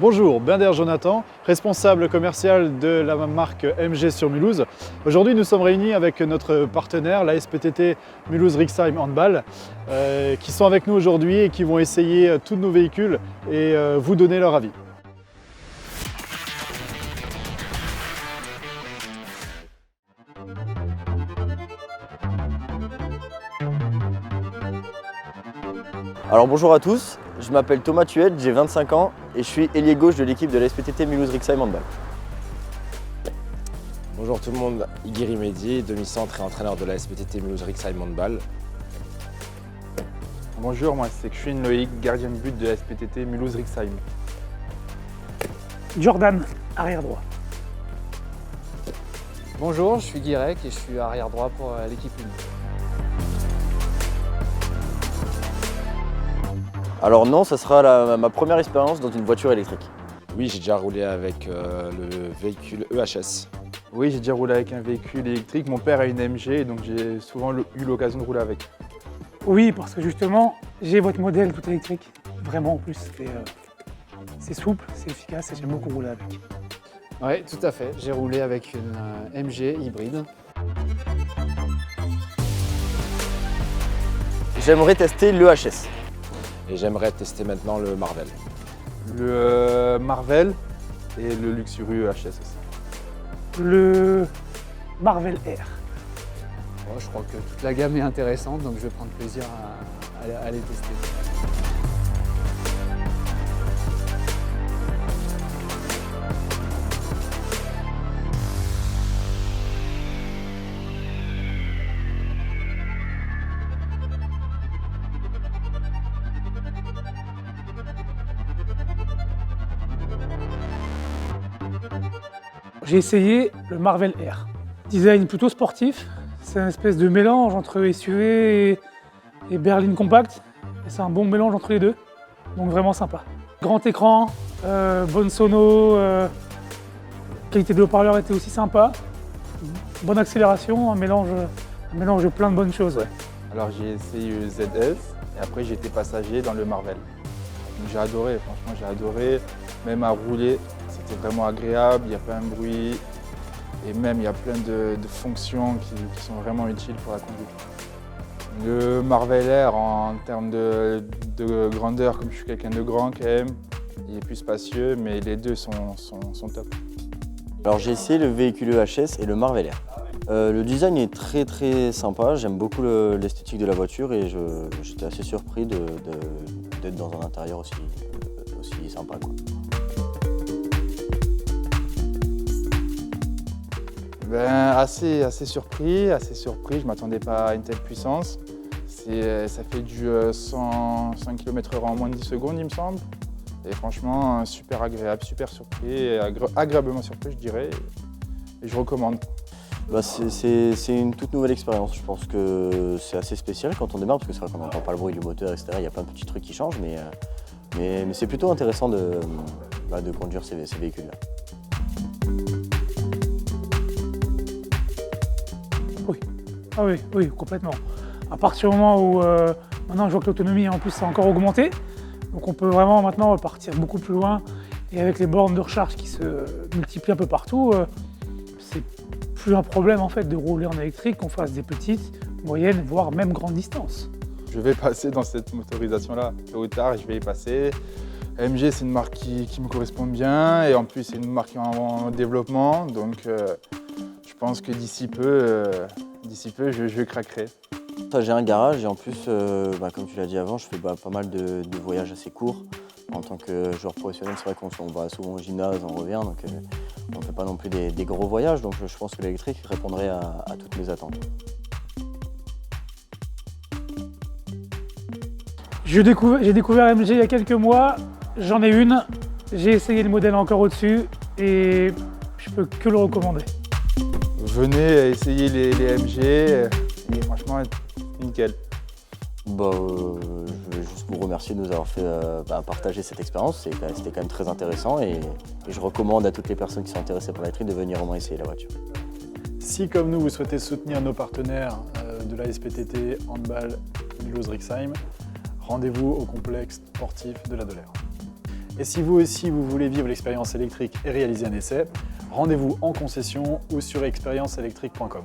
Bonjour, Binder Jonathan, responsable commercial de la marque MG sur Mulhouse. Aujourd'hui, nous sommes réunis avec notre partenaire, la SPTT Mulhouse Rixheim Handball, qui sont avec nous aujourd'hui et qui vont essayer tous nos véhicules et vous donner leur avis. Alors bonjour à tous, je m'appelle Thomas Thuet, j'ai 25 ans et je suis ailier gauche de l'équipe de la SPTT Mulhouse Rixheim Handball. Bonjour tout le monde, Igiri Mehdi, demi-centre et entraîneur de la SPTT Mulhouse Rixheim Handball. Bonjour, moi c'est Xuin Loïc, gardien de but de la SPTT Mulhouse Rixheim. Jordan, arrière droit. Bonjour, je suis Guirec et je suis arrière droit pour l'équipe Uni. Alors non, ça sera ma première expérience dans une voiture électrique. Oui, j'ai déjà roulé avec le véhicule EHS. Oui, j'ai déjà roulé avec un véhicule électrique. Mon père a une MG, donc j'ai souvent eu l'occasion de rouler avec. Oui, parce que justement, j'ai votre modèle tout électrique. Vraiment, en plus, c'est souple, c'est efficace et j'aime beaucoup rouler avec. Oui, tout à fait. J'ai roulé avec une MG hybride. J'aimerais tester l'EHS. Et j'aimerais tester maintenant le Marvel. Le Marvel et le Luxury EHS aussi. Le Marvel R. Bon, je crois que toute la gamme est intéressante, donc je vais prendre plaisir à les tester. J'ai essayé le Marvel R. Design plutôt sportif. C'est une espèce de mélange entre SUV et berline compact. Et c'est un bon mélange entre les deux. Donc vraiment sympa. Grand écran, bonne sono, qualité de haut-parleur était aussi sympa. Bonne accélération, un mélange de plein de bonnes choses. Ouais. Alors j'ai essayé le ZS et après j'ai été passager dans le Marvel. Donc j'ai adoré, franchement j'ai adoré. Même à rouler, c'était vraiment agréable, il n'y a pas un bruit. Et même il y a plein de fonctions qui sont vraiment utiles pour la conduite. Le Marvel R en termes de grandeur, comme je suis quelqu'un de grand quand même, il est plus spacieux, mais les deux sont top. Alors j'ai essayé le véhicule EHS et le Marvel R. Le design est très sympa, j'aime beaucoup l'esthétique de la voiture et j'étais assez surpris d'être dans un intérieur aussi sympa, quoi. Ben, assez surpris, je ne m'attendais pas à une telle puissance. Ça fait du 100 km/h en moins de 10 secondes, il me semble. Et franchement, super agréable, super surpris, agréablement surpris, je dirais. Et je recommande. Bah, c'est une toute nouvelle expérience. Je pense que c'est assez spécial quand on démarre, parce que c'est vrai qu'on n'entend pas le bruit du moteur, etc. Il y a plein de petits trucs qui changent, mais c'est plutôt intéressant de conduire ces véhicules-là. Oui. Ah oui, complètement. À partir du moment où maintenant je vois que l'autonomie en plus a encore augmenté, donc on peut vraiment maintenant partir beaucoup plus loin et avec les bornes de recharge qui se multiplient un peu partout, c'est plus un problème en fait de rouler en électrique, qu'on fasse des petites, moyennes, voire même grandes distances. Je vais passer dans cette motorisation-là, tôt ou tard, je vais y passer. MG, c'est une marque qui me correspond bien et en plus c'est une marque en développement, donc je pense que d'ici peu, je craquerai. J'ai un garage et en plus, comme tu l'as dit avant, je fais pas mal de voyages assez courts. En tant que joueur professionnel, c'est vrai qu'on va souvent au gymnase, on revient, donc on ne fait pas non plus des gros voyages, donc je pense que l'électrique répondrait à toutes mes attentes. J'ai découvert MG il y a quelques mois, j'en ai une, j'ai essayé le modèle encore au-dessus et je peux que le recommander. Venez essayer les MG et franchement, nickel. Je veux juste vous remercier de nous avoir fait partager cette expérience, c'était quand même très intéressant et je recommande à toutes les personnes qui sont intéressées par l'électrique de venir au moins essayer la voiture. Si comme nous, vous souhaitez soutenir nos partenaires de la SPTT Handball Mulhouse Rixheim, rendez-vous au complexe sportif de la Dolère. Et si vous aussi vous voulez vivre l'expérience électrique et réaliser un essai, rendez-vous en concession ou sur expérienceelectrique.com.